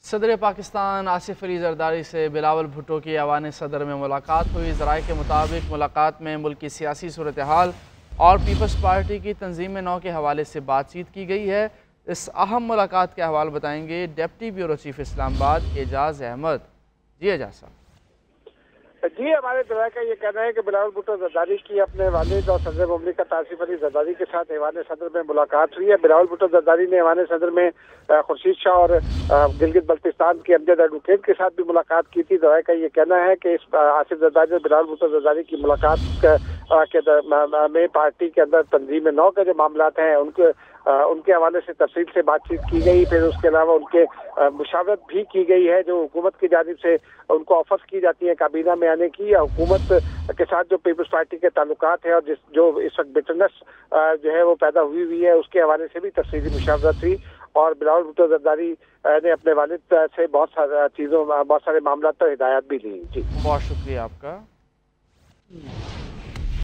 صدر پاکستان آصف علی زرداری سے بلاول بھٹو کی ایوان صدر میں ملاقات ہوئی۔ ذرائع کے مطابق ملاقات میں ملک کی سیاسی صورتحال اور پیپلز پارٹی کی تنظیم نو کے حوالے سے بات چیت کی گئی ہے۔ اس اہم ملاقات کے احوال بتائیں گے ڈپٹی بیورو چیف اسلام آباد اعجاز احمد۔ جی اعجاز صاحب۔ جی، ہمارے ذرائع کا یہ کہنا ہے کہ بلاول بھٹو زرداری کی اپنے والد اور صدر مملکت آصف علی زرداری کے ساتھ ایوان صدر میں ملاقات ہوئی ہے۔ بلاول بھٹو زرداری نے ایوان صدر میں خورشید شاہ اور گلگت بلتستان کے امجد ایڈوکیٹ کے ساتھ بھی ملاقات کی تھی۔ ذرائع کا یہ کہنا ہے کہ اس آصف زرداری اور بلاول بھٹو زرداری کی ملاقات میں پارٹی کے اندر تنظیم نو کے جو معاملات ہیں ان کے حوالے سے تفصیل سے بات چیت کی گئی۔ پھر اس کے علاوہ ان کے مشاورت بھی کی گئی ہے جو حکومت کی جانب سے ان کو آفرز کی جاتی ہیں کابینہ میں آنے کی، یا حکومت کے ساتھ جو پیپلز پارٹی کے تعلقات ہیں اور جو اس وقت بٹرنس جو ہے وہ پیدا ہوئی ہے اس کے حوالے سے بھی تفصیلی مشاورت ہوئی۔ اور بلاول بھٹو زرداری نے اپنے والد سے بہت سارے معاملات پر ہدایات بھی لی۔ جی بہت شکریہ آپ کا۔